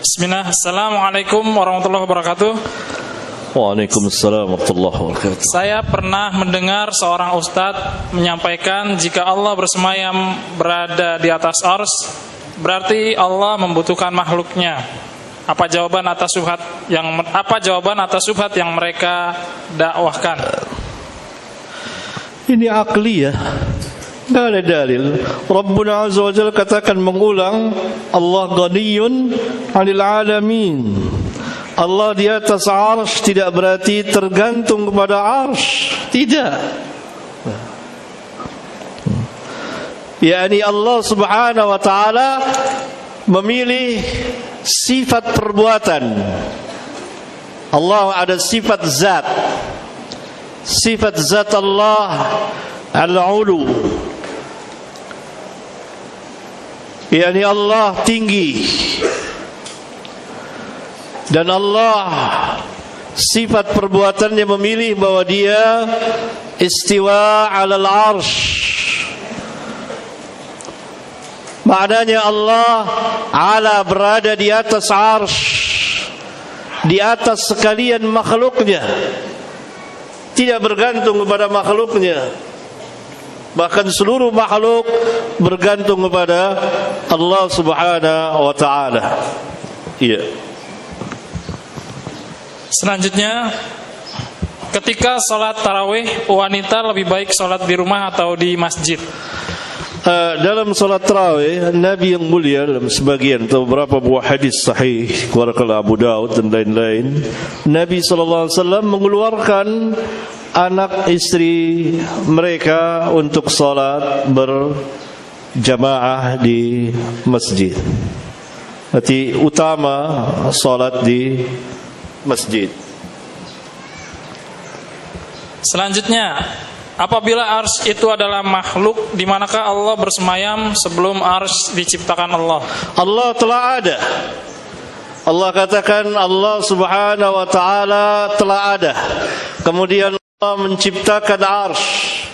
Bismillah. Assalamualaikum warahmatullahi wabarakatuh. Waalaikumsalam warahmatullahi wabarakatuh. Saya pernah mendengar seorang ustadz menyampaikan jika Allah bersemayam berada di atas ars, berarti Allah membutuhkan makhluknya. Apa jawaban atas syubhat yang mereka dakwahkan? Ini akli ya. Tidak ada dalil. Rabbuna Azza wa Jalla katakan mengulang, Allah ghaniyun 'anil alamin. Allah di atas arsy tidak berarti tergantung kepada arsy. Tidak. Yani Allah Subhanahu wa taala memilih sifat perbuatan. Allah ada sifat zat. Sifat zat Allah al-ulu. Yani Allah tinggi. Dan Allah sifat perbuatannya memilih bahwa dia istiwa 'alal 'arsy. Maknanya Allah ala berada di atas 'arsy, di atas sekalian makhluknya. Tidak bergantung kepada makhluknya. Bahkan seluruh makhluk bergantung kepada Allah Subhanahu wa taala. Iya. Selanjutnya, ketika sholat tarawih, wanita lebih baik sholat di rumah atau di masjid? Dalam sholat tarawih, Nabi yang mulia dalam sebagian atau beberapa buah hadis sahih keluarkan Abu Daud dan lain-lain, Nabi SAW mengeluarkan anak istri mereka untuk sholat berjamaah di masjid. Berarti utama sholat di masjid. Selanjutnya, apabila arsy itu adalah makhluk, di manakah Allah bersemayam sebelum arsy diciptakan Allah? Allah telah ada. Allah katakan Allah Subhanahu wa taala telah ada. Kemudian Allah menciptakan arsy.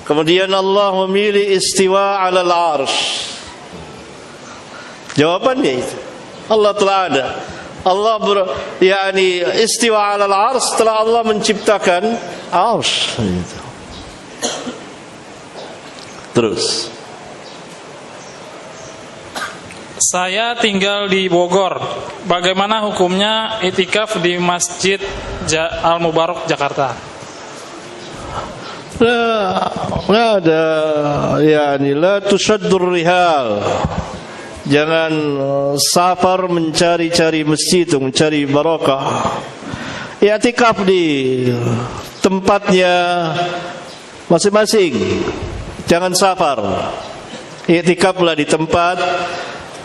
Kemudian Allah memilih istiwa 'alal arsy. Jawabannya itu. Allah telah ada. Allah istiwa 'alal arsy setelah Allah menciptakan arsy. Terus. Saya tinggal di Bogor. Bagaimana hukumnya itikaf di Masjid Al-Mubarak Jakarta? La ada, la tushaddur rihal. Jangan safar mencari-cari masjid, mencari barakah. I'tikaf di tempatnya masing-masing. Jangan safar. I'tikaflah di tempat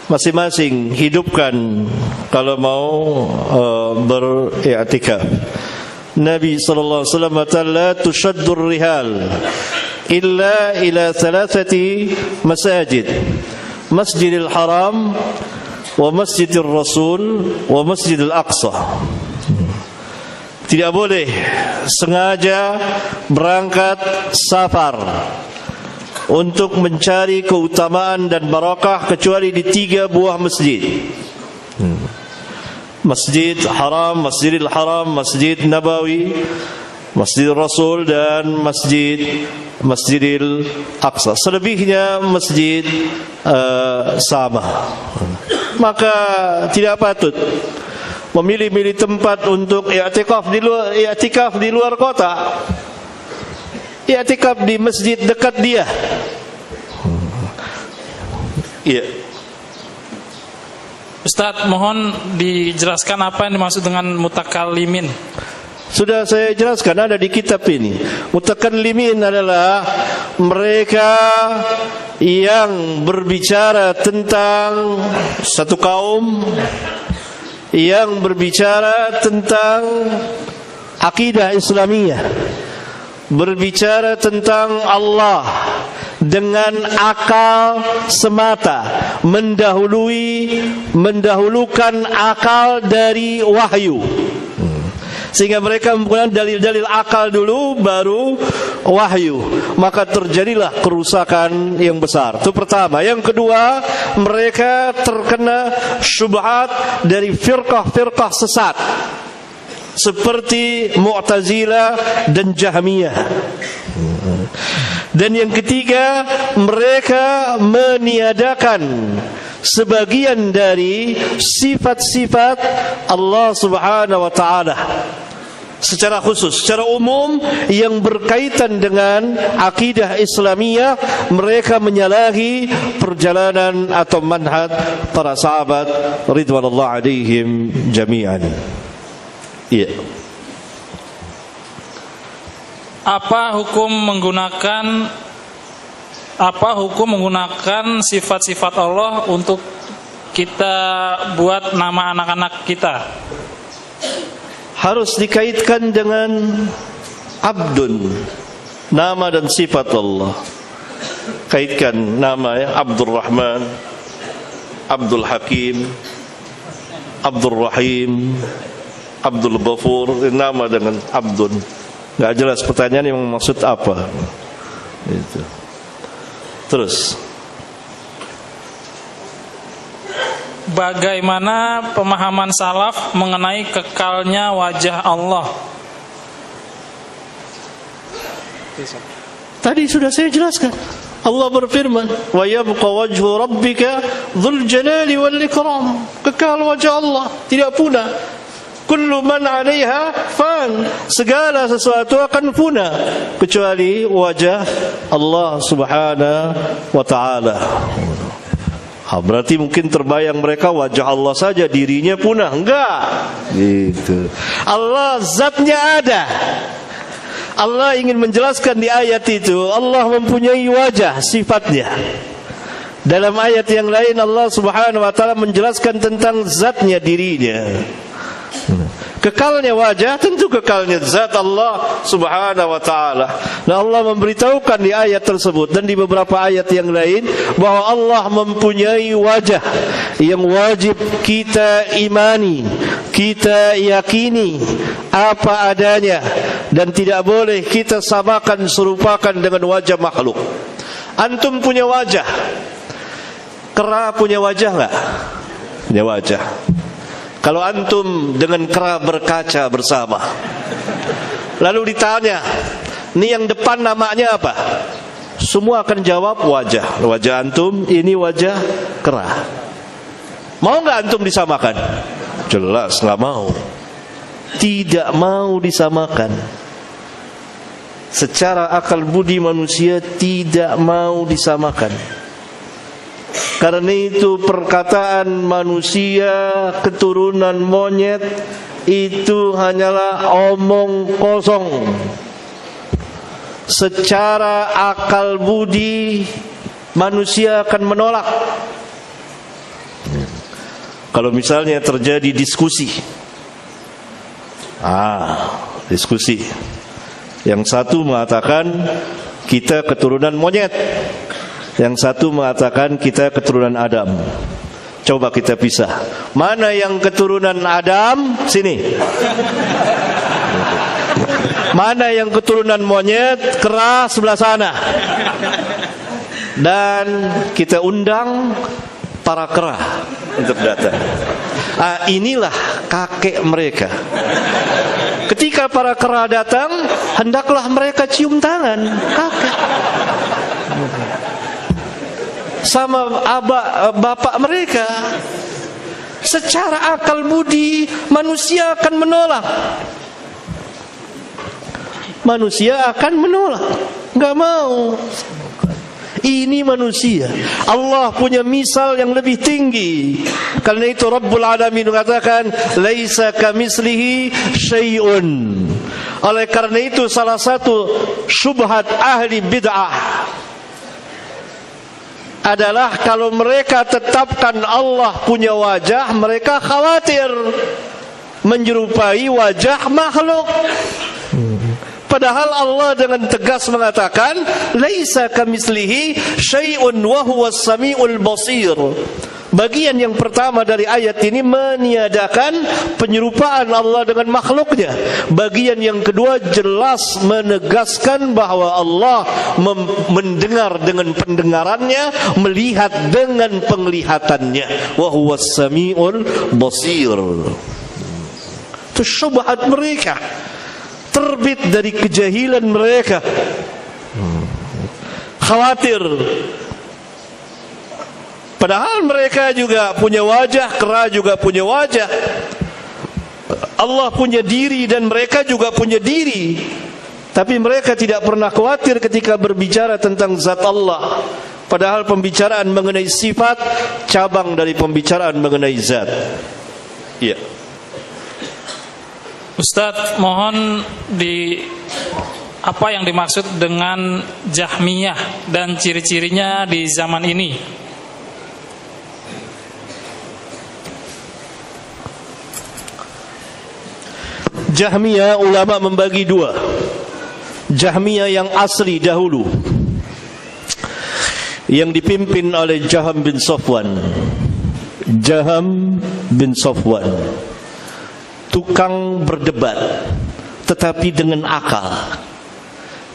masing-masing. Hidupkan kalau mau beriktikaf. Nabi sallallahu alaihi wasallam kata la tushaddur rihal illa ila thalathati masajid. Masjidil Haram wa Masjidil Rasul wa Masjidil Aqsa. Tidak boleh sengaja berangkat safar untuk mencari keutamaan dan barakah kecuali di 3 buah masjid. Masjid Haram, Masjidil Haram, Masjid Nabawi, Masjidil Rasul dan Masjidil Aqsa. Selebihnya masjid sama. Maka tidak patut memilih-milih tempat untuk i'tikaf di luar kota. I'tikaf di masjid dekat dia. Iya. Ustadz, mohon dijelaskan apa yang dimaksud dengan mutakallimin. Sudah saya jelaskan, ada di kitab ini. Mutakallimin adalah mereka yang berbicara tentang satu kaum, yang berbicara tentang akidah Islamiyah, berbicara tentang Allah dengan akal semata, mendahulukan akal dari wahyu. Sehingga mereka menggunakan dalil-dalil akal dulu baru wahyu. maka terjadilah kerusakan yang besar. Itu pertama. Yang kedua, mereka terkena syubhat dari firqah-firqah sesat seperti Mu'tazilah dan Jahmiyah. Dan yang ketiga, mereka meniadakan sebagian dari sifat-sifat Allah Subhanahu wa taala secara khusus, secara umum yang berkaitan dengan akidah Islamiyah. Mereka menyalahi perjalanan atau manhaj para sahabat ridwanullah alaihim jami'an. Iya. Apa hukum menggunakan sifat-sifat Allah untuk kita buat nama anak-anak kita? Harus dikaitkan dengan abdun, nama dan sifat Allah. Kaitkan nama ya, Abdul Rahman, Abdul Hakim, Abdul Rahim, Abdul Ghafur, nama dengan abdun. Nggak jelas pertanyaan yang maksud apa. Itu. Terus, bagaimana pemahaman salaf mengenai kekalnya wajah Allah? tadi sudah saya jelaskan. Allah berfirman, "Wa yabqa wajhu rabbika dzul jalali wal ikram." Kekal wajah Allah, tidak punah. Kullu man 'alaiha fan. Segala sesuatu akan punah kecuali wajah Allah Subhanahu wa taala. Berarti mungkin terbayang mereka wajah Allah saja, dirinya punah. Enggak. Gitu. Allah zatnya ada. Allah ingin menjelaskan di ayat itu, Allah mempunyai wajah, sifatnya. Dalam ayat yang lain Allah Subhanahu wa taala menjelaskan tentang zatnya, dirinya. Kekalnya wajah, tentu kekalnya zat Allah Subhanahu wa taala. Nah, Allah memberitahukan di ayat tersebut dan di beberapa ayat yang lain bahwa Allah mempunyai wajah yang wajib kita imani, kita yakini apa adanya, dan tidak boleh kita samakan, serupakan dengan wajah makhluk. Antum punya wajah, kera punya wajah enggak? Punya wajah. Kalau antum dengan kera berkaca bersama, lalu ditanya, ini yang depan namanya apa? Semua akan jawab wajah. Wajah antum, ini wajah kera. Mau nggak antum disamakan? Jelas nggak mau. Tidak mau disamakan. Secara akal budi manusia tidak mau disamakan. Karena itu perkataan manusia keturunan monyet itu hanyalah omong kosong. Secara akal budi manusia akan menolak. Kalau misalnya terjadi diskusi, diskusi, yang satu mengatakan kita keturunan monyet, yang satu mengatakan kita keturunan Adam. Coba kita pisah. Mana yang keturunan Adam? Sini. Mana yang keturunan monyet? Kera sebelah sana. Dan kita undang para kera untuk datang. Inilah kakek mereka. Ketika para kera datang, hendaklah mereka cium tangan kakek sama bapak mereka. Secara akal budi manusia akan menolak. Manusia akan menolak, nggak mau. Ini manusia. Allah punya misal yang lebih tinggi. Karena itu Rabbul Alamin mengatakan laisa kamitslihi syai'un. Oleh karena itu salah satu syubhat ahli bid'ah adalah kalau mereka tetapkan Allah punya wajah, mereka khawatir menyerupai wajah makhluk. Padahal Allah dengan tegas mengatakan laisa kamitslihi syai'un wa huwas samiul basir. Bagian yang pertama dari ayat ini meniadakan penyerupaan Allah dengan makhluknya. Bagian yang kedua jelas menegaskan bahwa Allah mendengar dengan pendengarannya, melihat dengan penglihatannya. Wa huwas samiul basir. Itu syubhat mereka, terbit dari kejahilan mereka. Khawatir, padahal mereka juga punya wajah, kera juga punya wajah. Allah punya diri dan mereka juga punya diri. Tapi mereka tidak pernah khawatir ketika berbicara tentang zat Allah. Padahal pembicaraan mengenai sifat cabang dari pembicaraan mengenai zat. Iya. Ustadz, mohon apa yang dimaksud dengan Jahmiyah dan ciri-cirinya di zaman ini? Jahmiyah ulama membagi dua. Jahmiyah yang asli dahulu, yang dipimpin oleh Jaham bin Safwan. Jaham bin Safwan, tukang berdebat tetapi dengan akal.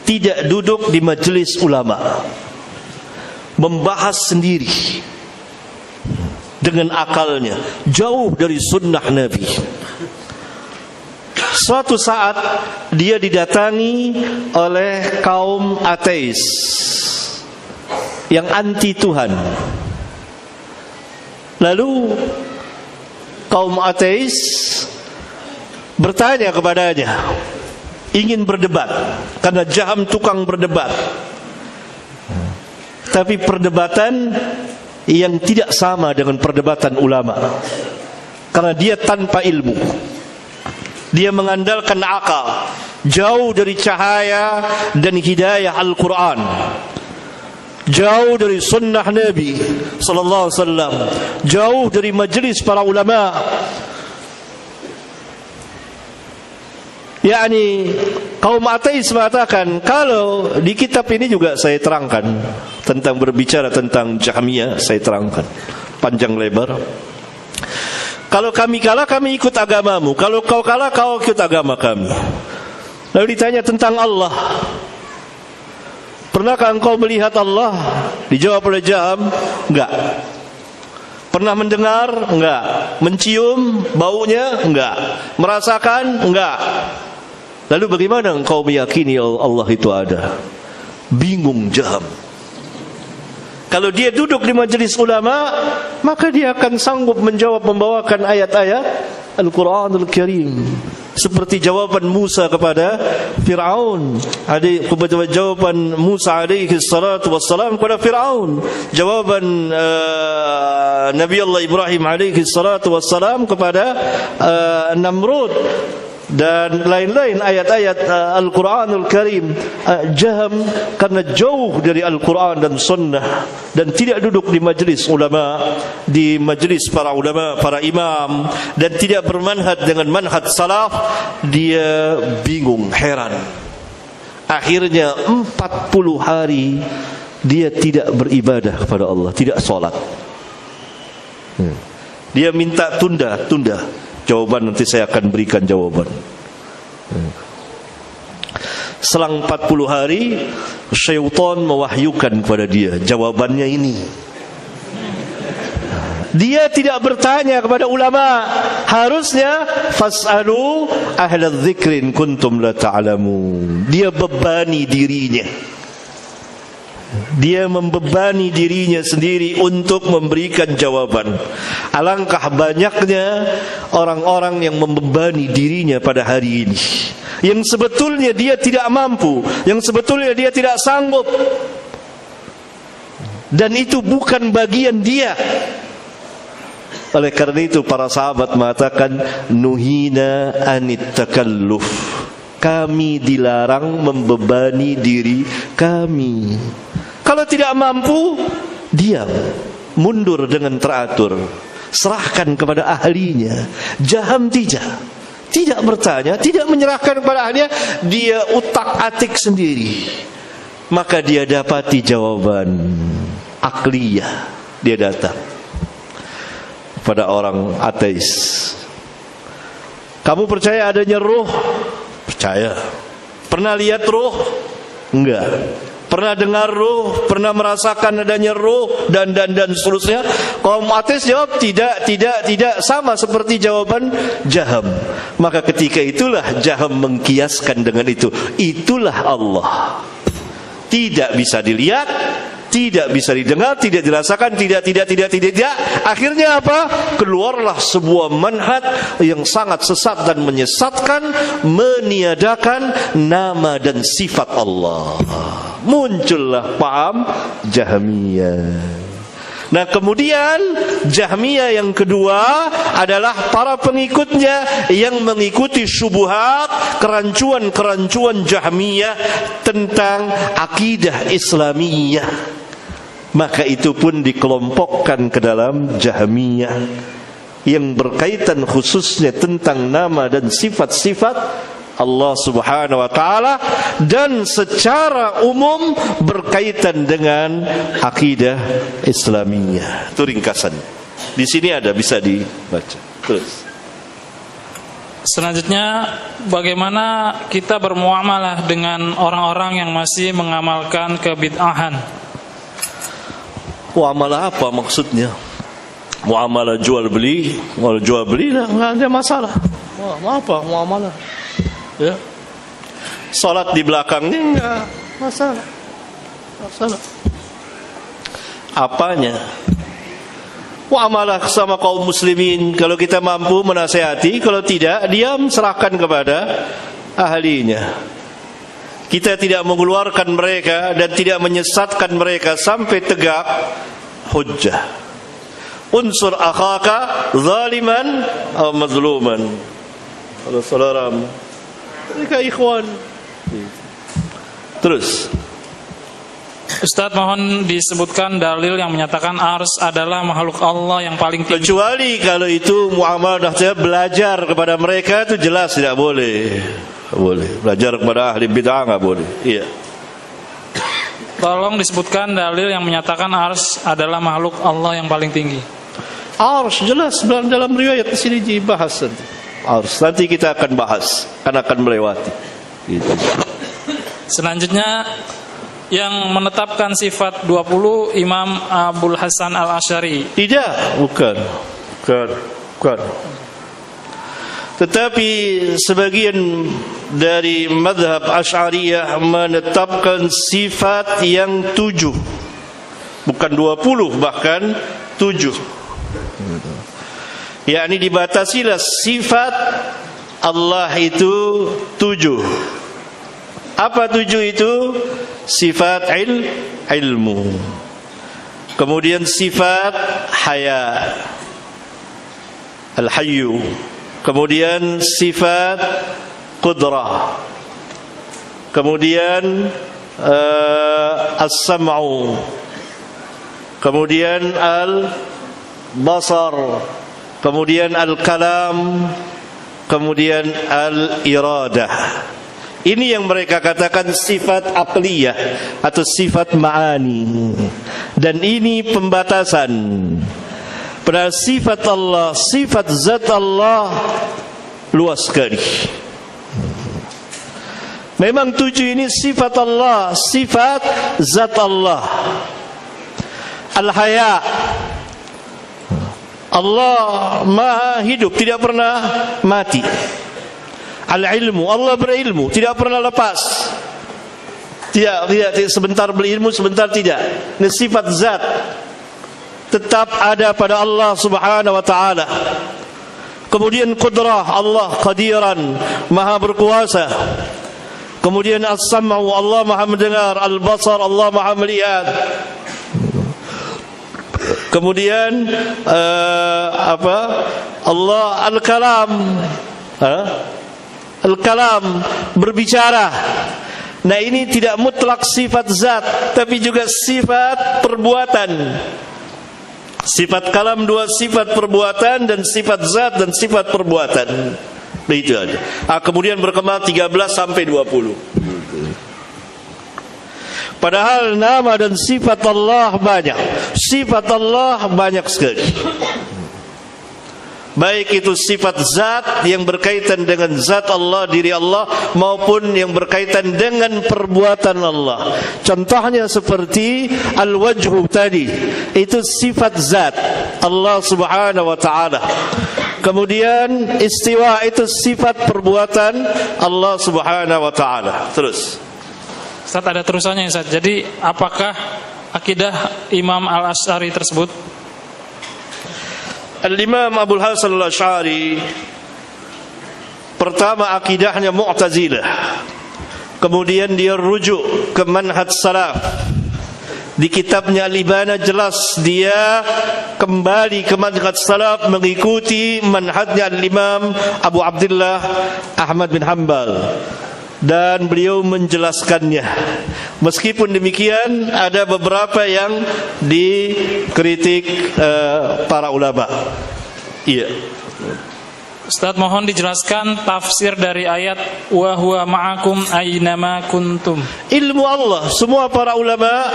Tidak duduk di majelis ulama, membahas sendiri dengan akalnya, jauh dari sunnah Nabi. Suatu saat dia didatangi oleh kaum ateis yang anti Tuhan. Lalu kaum ateis bertanya kepadanya, ingin berdebat, karena Jaham tukang berdebat, tapi perdebatan yang tidak sama dengan perdebatan ulama, karena dia tanpa ilmu. Dia mengandalkan akal, jauh dari cahaya dan hidayah Al-Quran, jauh dari sunnah Nabi sallallahu alaihi wasallam, jauh dari majlis para ulama. Yani kaum ateis mengatakan, kalau di kitab ini juga saya terangkan tentang berbicara tentang Jahmiyah, saya terangkan panjang lebar. Kalau kami kalah, kami ikut agamamu. Kalau kau kalah, kau ikut agama kami. Lalu ditanya tentang Allah, pernahkah engkau melihat Allah? Dijawab oleh Jaham, enggak. Pernah mendengar? Enggak. Mencium baunya? Enggak. Merasakan? Enggak. Lalu bagaimana engkau meyakini Allah itu ada? Bingung Jaham. Kalau dia duduk di majelis ulama, maka dia akan sanggup membawakan ayat-ayat Al-Quranul Karim, seperti jawaban Musa kepada Fir'aun, jawaban Musa alaihi salatu wassalam kepada Fir'aun, jawaban Nabi Allah Ibrahim alaihi salatu wassalam kepada Namrud, dan lain-lain ayat-ayat Al-Quranul Karim. Jaham karena jauh dari Al-Quran dan Sunnah, dan tidak duduk di majlis ulama, di majlis para ulama, para imam, dan tidak bermanhaj dengan manhaj salaf, dia bingung, heran. Akhirnya 40 hari dia tidak beribadah kepada Allah, tidak sholat. Dia minta tunda. Jawaban nanti saya akan berikan jawaban. Selang 40 hari, syaitan mewahyukan kepada dia jawabannya ini. Dia tidak bertanya kepada ulama. Harusnya fas'alu ahla dzikrin kuntum la ta'lamun. Dia bebani dirinya. Dia membebani dirinya sendiri untuk memberikan jawaban. Alangkah banyaknya orang-orang yang membebani dirinya pada hari ini, yang sebetulnya dia tidak mampu, yang sebetulnya dia tidak sanggup, dan itu bukan bagian dia. Oleh karena itu para sahabat mengatakan, nuhina anit takalluf. Kami dilarang membebani diri kami. Kalau tidak mampu, diam, mundur dengan teratur, serahkan kepada ahlinya. Jaham tidak bertanya, tidak menyerahkan kepada ahlinya, dia utak-atik sendiri. Maka dia dapati jawaban akliyah. Dia datang, kepada orang ateis. Kamu percaya adanya ruh? Percaya. Pernah lihat ruh? Enggak. Pernah dengar ruh? Pernah merasakan adanya ruh? Dan seterusnya. Kaum ateis jawab tidak. Sama seperti jawaban Jaham. Maka ketika itulah Jaham mengkiaskan dengan itu. Itulah Allah. Tidak bisa dilihat, tidak bisa didengar, tidak dirasakan, tidak. Akhirnya apa? Keluarlah sebuah manhaj yang sangat sesat dan menyesatkan, meniadakan nama dan sifat Allah. Muncullah paham Jahmiyah. Nah, kemudian Jahmiyah yang kedua adalah para pengikutnya yang mengikuti syubhat, kerancuan-kerancuan Jahmiyah tentang akidah Islamiyah. Maka itu pun dikelompokkan ke dalam Jahmiyah yang berkaitan khususnya tentang nama dan sifat-sifat Allah Subhanahu wa taala dan secara umum berkaitan dengan akidah Islamiyah. Itu ringkasan. Di sini ada, bisa dibaca. Terus. Selanjutnya, bagaimana kita bermuamalah dengan orang-orang yang masih mengamalkan kebid'ahan? Muamalah apa maksudnya? Muamalah jual beli? Kalau jual beli enggak ada masalah. Apa muamalah? Ya. Salat di belakangnya enggak masalah. Apanya? Muamalah sama kaum muslimin, kalau kita mampu menasihati, kalau tidak diam, serahkan kepada ahlinya. Kita tidak mengeluarkan mereka dan tidak menyesatkan mereka sampai tegak hujjah. Unsur akhaka zaliman atau mazluman. Kalau saudaramu, mereka ikhwan. Terus, Ustaz, mohon disebutkan dalil yang menyatakan ars adalah makhluk Allah yang paling tinggi. Kecuali kalau itu muamalah belajar kepada mereka, itu jelas tidak boleh. Boleh. Belajar kepada ahli bid'ah enggak boleh. Iya. Tolong disebutkan dalil yang menyatakan ars adalah makhluk Allah yang paling tinggi. Ars jelas dalam riwayat di sini dibahas nanti. Ars nanti kita akan bahas, akan melewati. Gitu. Selanjutnya, yang menetapkan sifat 20 Imam Abul Hasan Al-Asy'ari. Tidak, bukan. Tetapi sebagian dari mazhab Asy'ariyah menetapkan sifat yang 7. Bukan 20, bahkan 7. Yakni dibatasilah sifat Allah itu 7. Apa 7 itu? Sifat ilmu. Kemudian sifat haya, al-hayyu. Kemudian sifat qudrah. Kemudian as-sam'u. Kemudian al-basar. Kemudian al-kalam. Kemudian al-iradah. Ini yang mereka katakan sifat aqliyah atau sifat ma'ani. Dan ini pembatasan. Padahal sifat Allah, sifat zat Allah luas sekali. Memang 7 ini sifat Allah, sifat zat Allah. Al-haya, Allah maha hidup, tidak pernah mati. Al-ilmu, Allah berilmu, tidak pernah lepas. Tidak sebentar berilmu, sebentar tidak. Ini sifat zat, tetap ada pada Allah Subhanahu wa taala. Kemudian qudrah, Allah qadiran, maha berkuasa. Kemudian as-sam'u, Allah maha mendengar. Al-basar, Allah maha melihat. Kemudian Allah al-kalam, al-kalam, berbicara. Nah, ini tidak mutlak sifat zat, tapi juga sifat perbuatan. Sifat kalam 2 sifat perbuatan, dan sifat zat dan sifat perbuatan. Nah, itu ada. Kemudian berkembang 13 sampai 20. Padahal nama dan sifat Allah banyak. Sifat Allah banyak sekali. baik itu sifat zat yang berkaitan dengan zat Allah, diri Allah, maupun yang berkaitan dengan perbuatan Allah. Contohnya seperti al-wajhu tadi, itu sifat zat Allah subhanahu wa ta'ala. Kemudian istiwa itu sifat perbuatan Allah subhanahu wa ta'ala. Terus Ustaz, ada terusannya Ustaz. Jadi apakah akidah Imam Al-Asy'ari tersebut? Al-Imam Abul Hasan Al-Asy'ari pertama akidahnya Mu'tazilah, kemudian dia rujuk ke manhaj salaf. Di kitabnya Al-Ibana jelas dia kembali ke manhaj salaf, mengikuti manhajnya Al-Imam Abu Abdullah Ahmad bin Hanbal, dan beliau menjelaskannya. Meskipun demikian ada beberapa yang dikritik para ulama. Iya. Ustaz, mohon dijelaskan tafsir dari ayat wa huwa ma'akum aynama kuntum. Ilmu Allah, semua para ulama,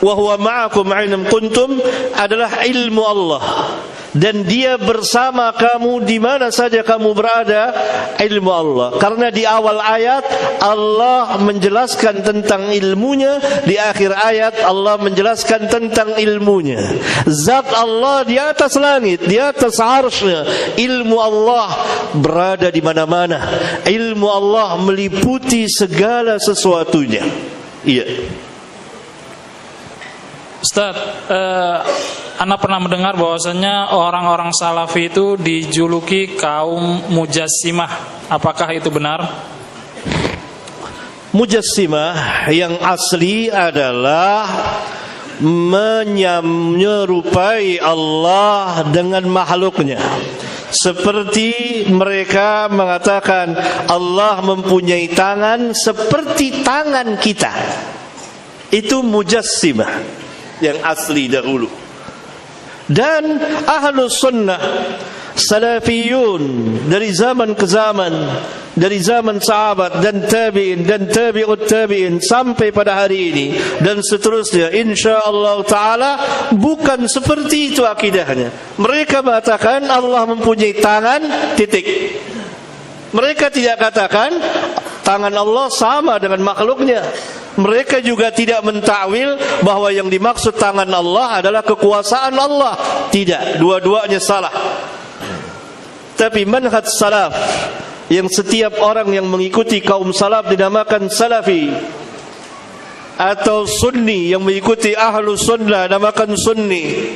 wa huwa ma'akum aynama kuntum, adalah ilmu Allah, dan dia bersama kamu di mana saja kamu berada, ilmu Allah. Karena di awal ayat Allah menjelaskan tentang ilmunya, di akhir ayat Allah menjelaskan tentang ilmunya. Zat Allah di atas langit, di atas arsy-Nya. Ilmu Allah berada di mana-mana. Ilmu Allah meliputi segala sesuatunya. Iya. Ustaz, Anda pernah mendengar bahwasanya orang-orang Salafi itu dijuluki kaum Mujassimah. Apakah itu benar? Mujassimah yang asli adalah menyerupai Allah dengan makhluknya. Seperti mereka mengatakan Allah mempunyai tangan seperti tangan kita. Itu Mujassimah yang asli dahulu. Dan Ahlus Sunnah Salafiyun dari zaman ke zaman, dari zaman sahabat dan tabi'in dan tabi'ut tabi'in sampai pada hari ini dan seterusnya, insyaallah ta'ala bukan seperti itu akidahnya. Mereka mengatakan Allah mempunyai tangan, titik. Mereka tidak katakan tangan Allah sama dengan makhluknya. Mereka juga tidak mentakwil bahwa yang dimaksud tangan Allah adalah kekuasaan Allah. Tidak, dua-duanya salah. Tapi manhaj salaf yang setiap orang yang mengikuti kaum salaf dinamakan salafi, atau sunni yang mengikuti ahlu sunnah namakan sunni,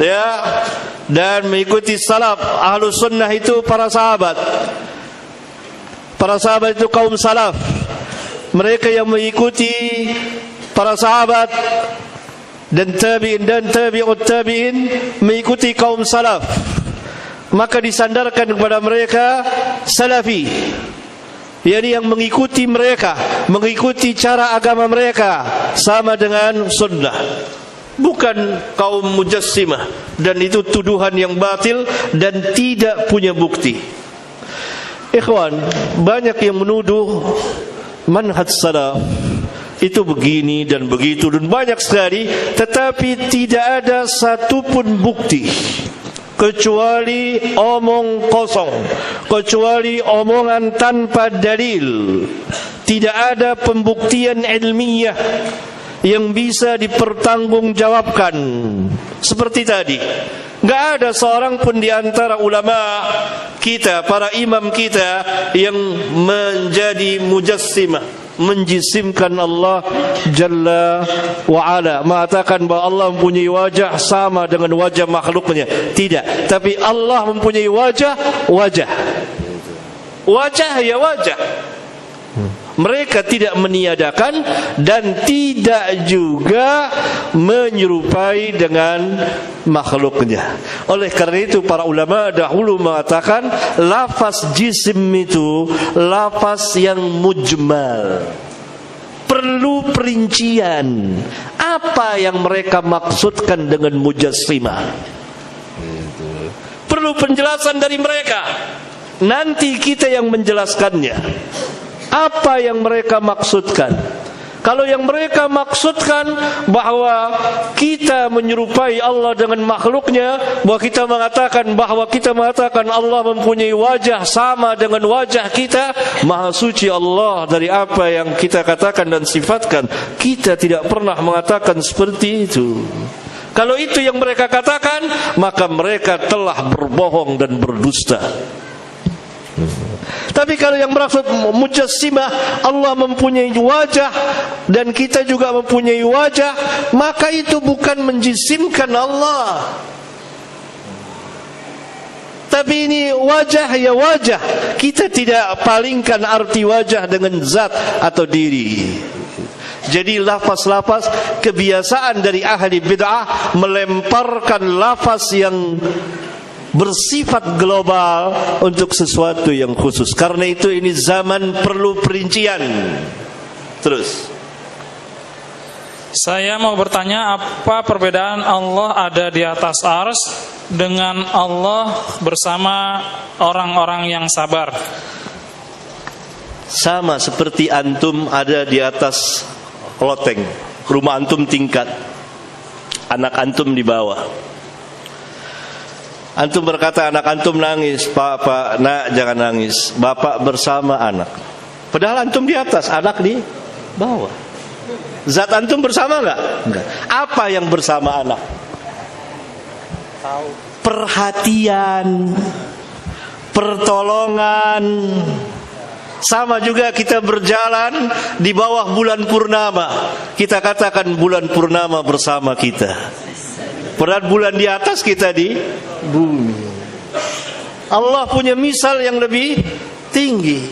ya, dan mengikuti salaf ahlu sunnah itu para sahabat. Para sahabat itu kaum salaf. Mereka yang mengikuti para sahabat dan tabi'in dan tabi'ut tabi'in mengikuti kaum salaf, maka disandarkan kepada mereka salafi, yakni yang mengikuti mereka, mengikuti cara agama mereka sama dengan sunnah, bukan kaum Mujassimah. Dan itu tuduhan yang batil dan tidak punya bukti. Ikhwan, banyak yang menuduh manhaj salaf itu begini dan begitu dan banyak sekali, tetapi tidak ada satupun bukti kecuali omong kosong, kecuali omongan tanpa dalil. Tidak ada pembuktian ilmiah yang bisa dipertanggungjawabkan. Seperti tadi, enggak ada seorang pun di antara ulama kita, para imam kita, yang menjadi mujassimah, menjisimkan Allah Jalla wa'ala, mengatakan bahwa Allah mempunyai wajah sama dengan wajah makhluknya. Tidak, tapi Allah mempunyai wajah. Wajah ya wajah. Mereka tidak meniadakan dan tidak juga menyerupai dengan makhluknya. Oleh karena itu para ulama dahulu mengatakan lafaz jisim itu lafaz yang mujmal, perlu perincian. Apa yang mereka maksudkan dengan mujassimah? Perlu penjelasan dari mereka. Nanti kita yang menjelaskannya. Apa yang mereka maksudkan? Kalau yang mereka maksudkan bahwa kita menyerupai Allah dengan makhluknya, bahwa kita mengatakan Allah mempunyai wajah sama dengan wajah kita, maha suci Allah dari apa yang kita katakan dan sifatkan. Kita tidak pernah mengatakan seperti itu. Kalau itu yang mereka katakan, maka mereka telah berbohong dan berdusta. Tapi kalau yang bermaksud mujassimah, Allah mempunyai wajah dan kita juga mempunyai wajah, maka itu bukan menjisimkan Allah. Tapi ini wajah ya wajah. Kita tidak palingkan arti wajah dengan zat atau diri. Jadi lafaz-lafaz kebiasaan dari ahli bid'ah melemparkan lafaz yang bersifat global untuk sesuatu yang khusus. Karena itu ini zaman perlu perincian. Terus, saya mau bertanya, apa perbedaan Allah ada di atas ars dengan Allah bersama orang-orang yang sabar? sama seperti antum ada di atas loteng, rumah antum tingkat, anak antum di bawah. Antum berkata, anak antum nangis, Pak, nak jangan nangis, bapak bersama anak. Padahal antum di atas, anak di bawah. Zat antum bersama enggak? Enggak. Apa yang bersama anak? Perhatian, pertolongan. Sama juga kita berjalan di bawah bulan purnama. Kita katakan bulan purnama bersama kita. Padahal bulan di atas, kita di bumi. Allah punya misal yang lebih tinggi.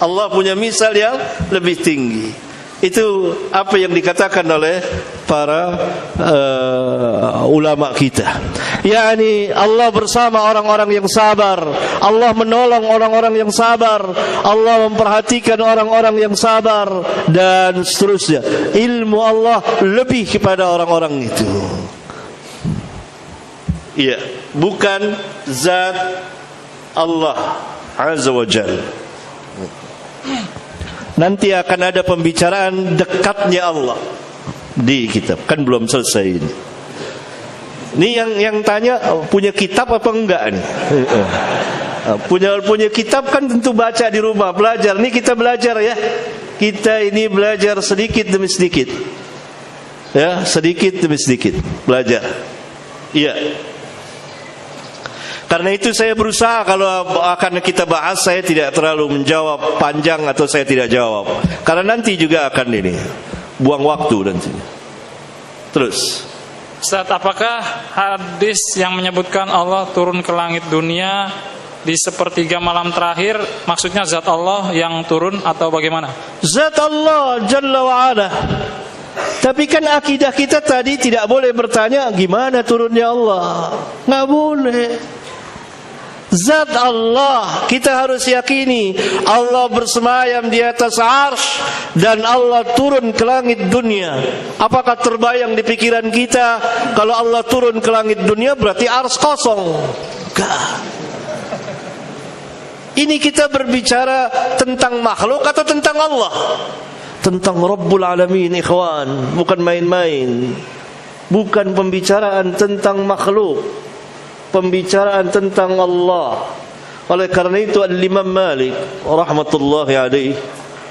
Allah punya misal yang lebih tinggi. Itu apa yang dikatakan oleh para ulama kita. yakni Allah bersama orang-orang yang sabar, Allah menolong orang-orang yang sabar, Allah memperhatikan orang-orang yang sabar, dan seterusnya. Ilmu Allah lebih kepada orang-orang itu. Iya, bukan zat Allah Azza wa Jalla. Nanti akan ada pembicaraan dekatnya Allah di kitab. Kan belum selesai ini. Ini yang tanya punya kitab apa enggak nih? Punya kitab kan tentu baca di rumah, belajar. Ini kita belajar ya. Kita ini belajar sedikit demi sedikit. Ya, sedikit demi sedikit belajar. Iya. Karena itu saya berusaha kalau akan kita bahas, saya tidak terlalu menjawab panjang atau saya tidak jawab. Karena nanti juga akan ini buang waktu nanti. Terus, Ustaz, apakah hadis yang menyebutkan Allah turun ke langit dunia di sepertiga malam terakhir, maksudnya zat Allah yang turun atau bagaimana? Zat Allah Jalla wa'ala. Tapi kan akidah kita tadi tidak boleh bertanya gimana turunnya Allah. Nggak boleh. Zat Allah, kita harus yakini Allah bersemayam di atas arsy dan Allah turun ke langit dunia. Apakah terbayang di pikiran kita kalau Allah turun ke langit dunia berarti arsy kosong? Enggak. Ini kita berbicara tentang makhluk atau tentang Allah? Tentang Rabbul Alamin, ikhwan, bukan main-main. Bukan pembicaraan tentang makhluk, pembicaraan tentang Allah. Oleh karena itu Al-Imam Malik rahmatullahi alaih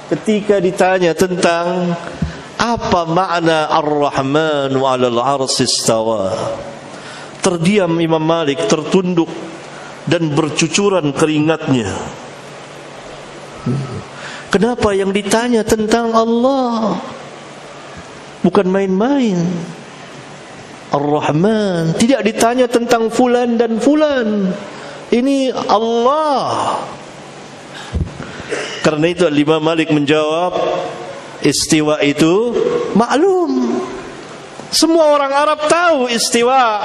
ketika ditanya tentang apa makna Ar-Rahman 'alal 'arsy istawa, terdiam Imam Malik, tertunduk dan bercucuran keringatnya. Kenapa yang ditanya tentang Allah? Bukan main-main. Ar-Rahman, tidak ditanya tentang fulan dan fulan. Ini Allah. Karena itu Imam Malik menjawab, istiwa itu maklum. Semua orang Arab tahu istiwa.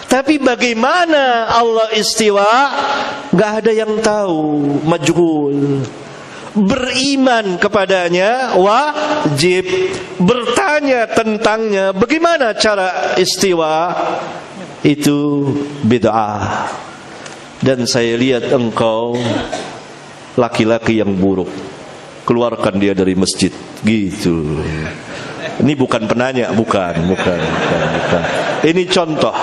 Tapi bagaimana Allah istiwa, gak ada yang tahu, majhul. Beriman kepadanya wajib, bertanya tentangnya bagaimana cara istiwa itu bid'ah. Dan saya lihat engkau laki-laki yang buruk. keluarkan dia dari masjid. Gitu. Ini bukan penanya, bukan. Ini contoh.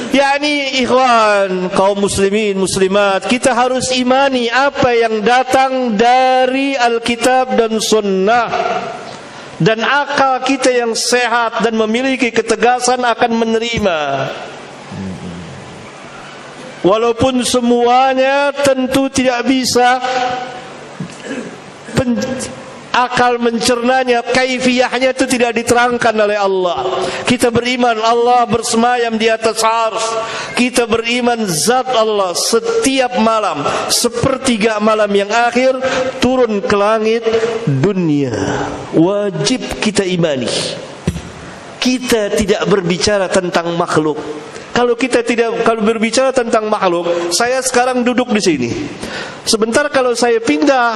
Yani ikhwan, kaum muslimin, muslimat, kita harus imani apa yang datang dari Alkitab dan Sunnah. Dan akal kita yang sehat dan memiliki ketegasan akan menerima. Walaupun semuanya tentu tidak bisa akal mencernanya, kaifiyahnya itu tidak diterangkan oleh Allah. Kita beriman Allah bersemayam di atas ars. Kita beriman zat Allah setiap malam, sepertiga malam yang akhir turun ke langit dunia. Wajib kita imani. Kita tidak berbicara tentang makhluk. Kalau berbicara tentang makhluk, saya sekarang duduk di sini. Sebentar kalau saya pindah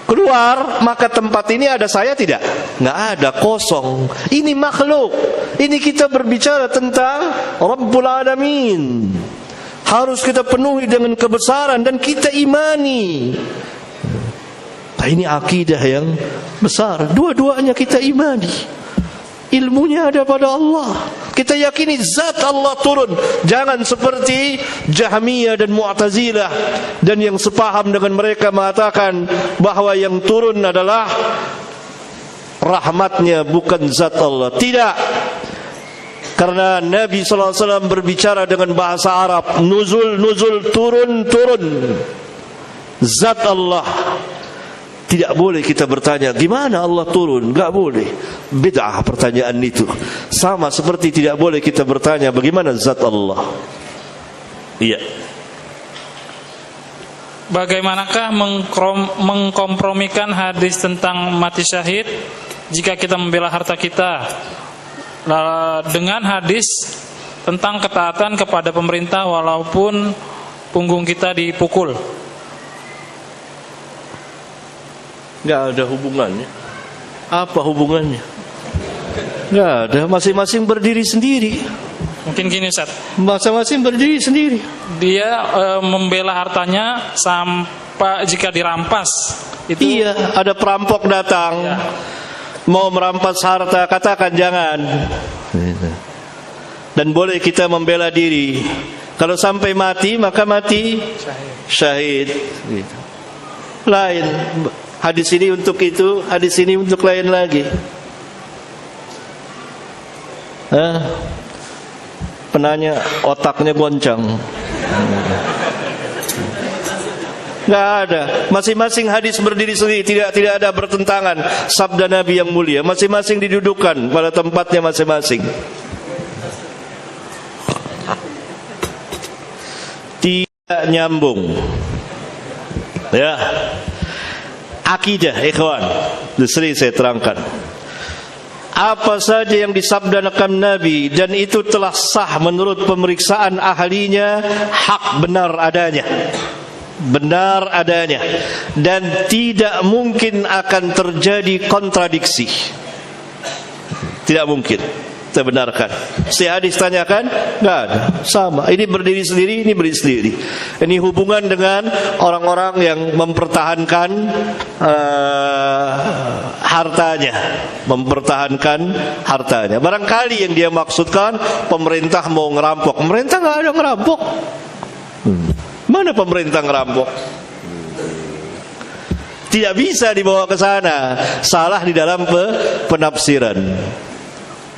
keluar, maka tempat ini ada saya tidak? Nggak ada, kosong. Ini makhluk. Ini kita berbicara tentang Rabbul Alamin. Harus kita penuhi dengan kebesaran dan kita imani. Nah, ini akidah yang besar. Dua-duanya kita imani. Ilmunya ada pada Allah. Kita yakini zat Allah turun. Jangan seperti Jahmiyah dan Mu'tazilah dan yang sepaham dengan mereka mengatakan bahwa yang turun adalah rahmatnya, bukan zat Allah. Tidak. Karena Nabi SAW berbicara dengan bahasa Arab. Nuzul, turun. Zat Allah. Tidak boleh kita bertanya gimana Allah turun, enggak boleh. Bid'ah pertanyaan itu. Sama seperti tidak boleh kita bertanya bagaimana zat Allah. Iya. Bagaimanakah mengkompromikan hadis tentang mati syahid jika kita membela harta kita dengan hadis tentang ketaatan kepada pemerintah walaupun punggung kita dipukul? Nggak ada hubungannya. Apa hubungannya? Nggak ada. Masing-masing berdiri sendiri. Mungkin gini Ustaz, Masing-masing berdiri sendiri. dia membela hartanya sampai jika dirampas itu. Iya, ada perampok datang mau merampas harta, katakan jangan. Dan boleh kita membela diri. Kalau sampai mati, maka mati syahid. Lain. Hadis ini untuk itu, hadis ini untuk lain lagi. Penanya otaknya goncang. Nggak ada. Masing-masing hadis berdiri sendiri, tidak ada bertentangan. Sabda Nabi yang mulia, masing-masing didudukan pada tempatnya masing-masing. Tidak nyambung. Ya. Akidah, ikhwan, sering saya terangkan. Apa saja yang disabdakan Nabi dan itu telah sah menurut pemeriksaan ahlinya, hak benar adanya. Benar adanya. Dan tidak mungkin akan terjadi kontradiksi. Tidak mungkin. Kita benarkan. Si hadis tanyakan, nggak ada, sama. Ini berdiri sendiri, ini berdiri sendiri. Ini hubungan dengan orang-orang yang mempertahankan hartanya, Barangkali yang dia maksudkan pemerintah mau ngerampok. Pemerintah nggak ada ngerampok. Mana pemerintah ngerampok? Tidak bisa dibawa ke sana. Salah di dalam penafsiran.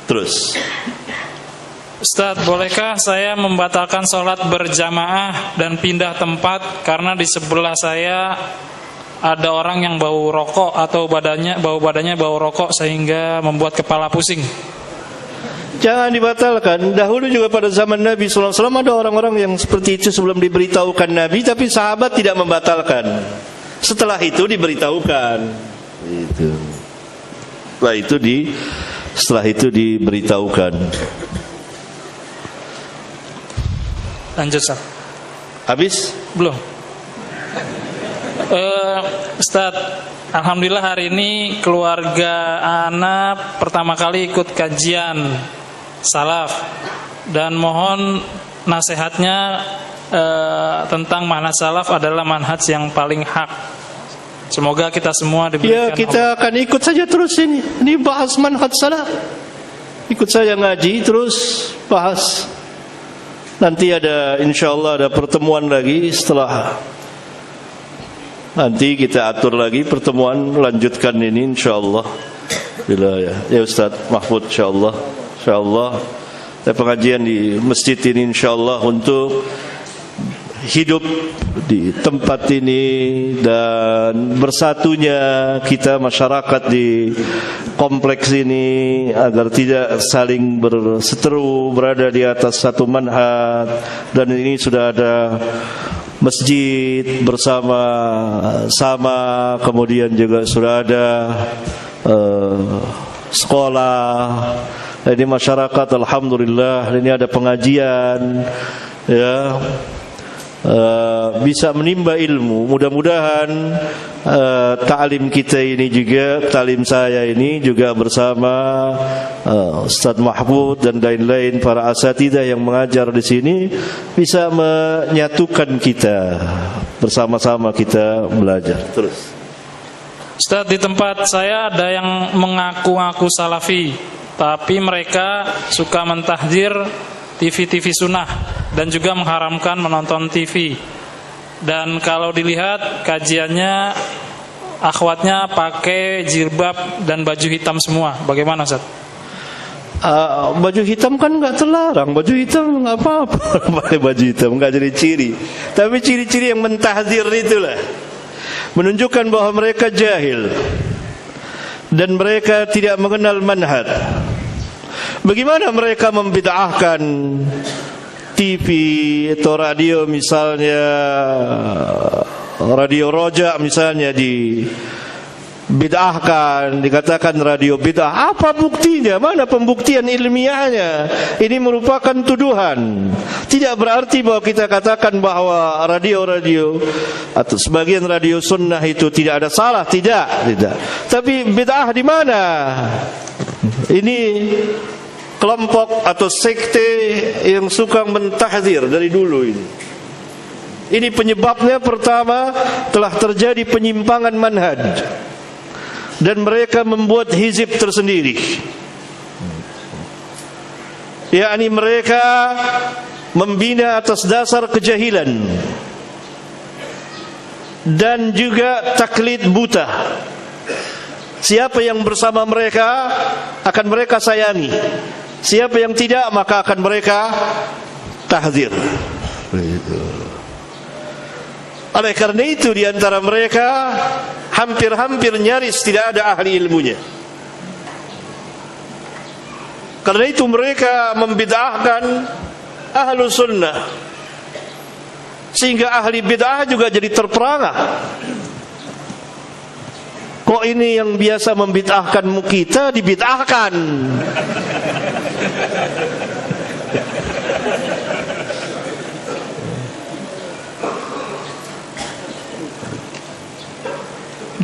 Terus, Ustaz, bolehkah saya membatalkan sholat berjamaah dan pindah tempat karena di sebelah saya ada orang yang bau rokok atau badannya bau rokok sehingga membuat kepala pusing? jangan dibatalkan. Dahulu juga pada zaman Nabi SAW ada orang-orang yang seperti itu sebelum diberitahukan Nabi, tapi sahabat tidak membatalkan. Setelah itu diberitahukan. Setelah itu diberitahukan. Lanjut, Ustaz. Habis? Belum. Ustaz, alhamdulillah hari ini keluarga anak pertama kali ikut kajian salaf dan mohon nasihatnya tentang manhaj salaf adalah manhaj yang paling hak. Semoga kita semua Ya, diberikan kita akan ikut saja terus ini. Ini bahas manhaj salaf. Ikut saja ngaji terus bahas. Nanti ada, insyaallah ada pertemuan lagi setelah. Nanti kita atur lagi pertemuan, lanjutkan ini insyaallah. Bila ya Ustaz Mahfud insyaallah. Insyaallah ada pengajian di masjid ini insyaallah untuk hidup di tempat ini dan bersatunya kita masyarakat di kompleks ini agar tidak saling berseteru, berada di atas satu manhaj. Dan ini sudah ada masjid bersama-sama, kemudian juga sudah ada sekolah. Ini masyarakat alhamdulillah, ini ada pengajian ya, bisa menimba ilmu. Mudah-mudahan ta'lim kita ini juga, ta'lim saya ini juga bersama Ustaz Mahfud dan lain-lain para asatidzah yang mengajar di sini bisa menyatukan kita, bersama-sama kita belajar terus. Ustaz, di tempat saya ada yang mengaku-ngaku salafi, tapi mereka suka mentahdir TV-TV sunnah dan juga mengharamkan menonton TV. Dan kalau dilihat kajiannya, akhwatnya pakai jilbab dan baju hitam semua. Bagaimana Ustaz? Baju hitam kan nggak terlarang, baju hitam nggak apa-apa. Pakai baju hitam nggak jadi ciri. Tapi ciri-ciri yang mentahdir itulah menunjukkan bahwa mereka jahil dan mereka tidak mengenal manhaj. Bagaimana mereka membid'ahkan TV atau radio, misalnya radio Roja misalnya dibid'ahkan, dikatakan radio bid'ah. Apa buktinya? Mana pembuktian ilmiahnya? Ini merupakan tuduhan. Tidak berarti bahwa kita katakan bahwa radio-radio atau sebagian radio sunnah itu tidak ada salah, tidak. Tapi bid'ah di mana? Ini kelompok atau sekte yang suka mentahdzir dari dulu ini. Ini penyebabnya, pertama telah terjadi penyimpangan manhaj dan mereka membuat hizib tersendiri. yakni mereka membina atas dasar kejahilan dan juga taklid buta. Siapa yang bersama mereka akan mereka sayangi, siapa yang tidak maka akan mereka tahdzir. Oleh karena itu di antara mereka hampir-hampir nyaris tidak ada ahli ilmunya. Karena itu mereka membid'ahkan ahlu sunnah, sehingga ahli bid'ah juga jadi terperangah. Kok ini yang biasa membid'ahkan kita dibid'ahkan?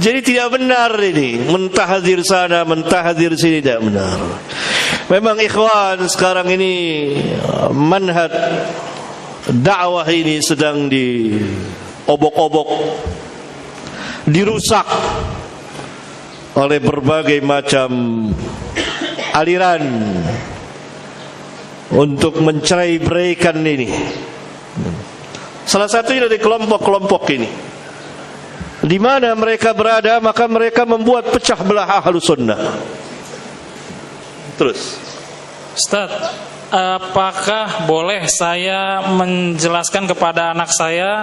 Jadi tidak benar ini, mentahdzir sana, mentahdzir sini, tidak benar. Memang ikhwan sekarang ini manhaj dakwah ini sedang diobok-obok, dirusak oleh berbagai macam aliran untuk mencerai-beraikan ini. Salah satunya dari kelompok-kelompok ini. Di mana mereka berada, maka mereka membuat pecah belah ahlu sunnah. Terus, Ustaz, apakah boleh saya menjelaskan kepada anak saya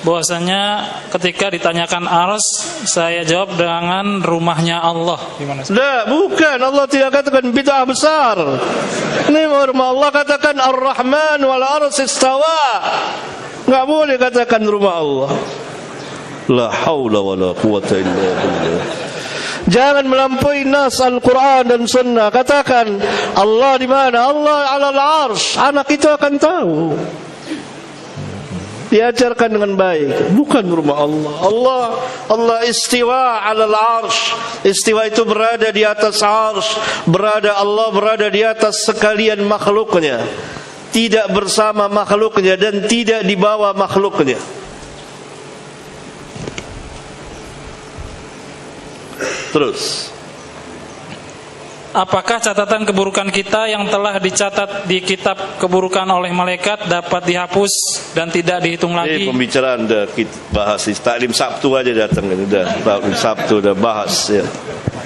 bahwasanya ketika ditanyakan ars, saya jawab dengan rumahnya Allah? Gimana? tidak, bukan. Allah tidak katakan bid'ah besar. Ini rumah Allah katakan Ar-Rahman wal ars istawa. Enggak boleh katakan rumah Allah. La haula wala quwata illa billah. Jangan melampaui nas Al-Quran dan Sunnah. Katakan Allah di mana? Allah alal arsh. Anak itu akan tahu. Diajarkan dengan baik. Bukan rumah Allah. Allah istiwa alal arsh. Istiwa itu berada di atas arsh. Allah berada di atas sekalian makhluknya. Tidak bersama makhluknya dan tidak di bawah makhluknya. Terus. Apakah catatan keburukan kita yang telah dicatat di kitab keburukan oleh malaikat dapat dihapus dan tidak dihitung Ini lagi? pembicaraan dah kita bahas. Taklim Sabtu aja datang ini dah. Taklim Sabtu dah bahas ya.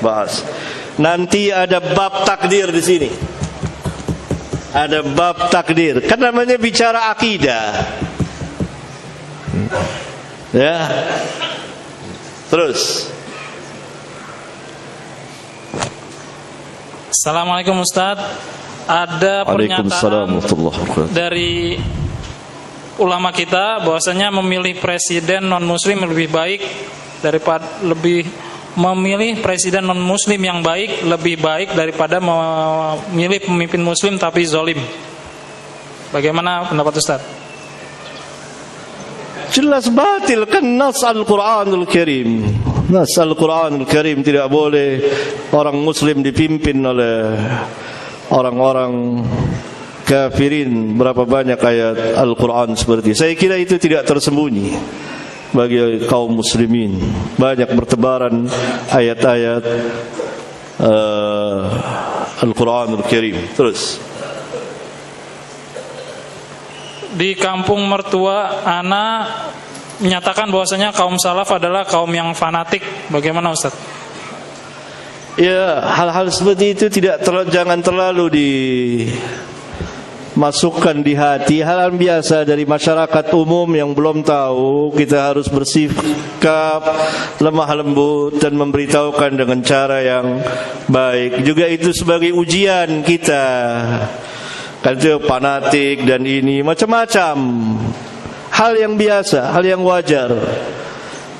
Bahas. Nanti ada bab takdir di sini. Ada bab takdir. Kan namanya bicara akidah. Ya. Terus. Assalamualaikum Ustaz. Ada Waalaikumsalam pernyataan warahmatullahi wabarakatuh. dari ulama kita bahwasanya memilih presiden non muslim lebih baik daripada memilih presiden non muslim yang baik lebih baik daripada memilih pemimpin muslim tapi zalim. Bagaimana pendapat Ustaz? Jelas batil kan nas Al-Quranul Karim. Nas Al-Quranul Karim tidak boleh orang muslim dipimpin oleh orang-orang kafirin. Berapa banyak ayat Al-Quran seperti. Saya kira itu tidak tersembunyi bagi kaum muslimin. Banyak bertebaran ayat-ayat Al-Quranul Karim. Terus. Di kampung mertua ana menyatakan bahwasanya kaum salaf adalah kaum yang fanatik. Bagaimana Ustaz? Ya, hal-hal seperti itu jangan terlalu dimasukkan di hati. Hal-hal biasa dari masyarakat umum yang belum tahu. Kita harus bersikap lemah lembut dan memberitahukan dengan cara yang baik. Juga itu sebagai ujian kita. Kan itu fanatik dan ini macam-macam. Hal yang biasa, hal yang wajar.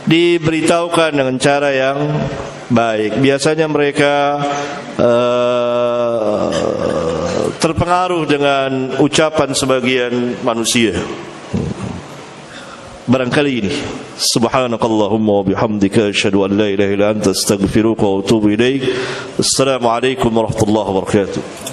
Diberitahukan dengan cara yang baik. Biasanya mereka terpengaruh dengan ucapan sebagian manusia. Barangkali ini. Subhanakallahumma wa bihamdika asyhadu an la ilaha illa anta astaghfiruka wa atubu ilaik. Assalamualaikum warahmatullahi wabarakatuh.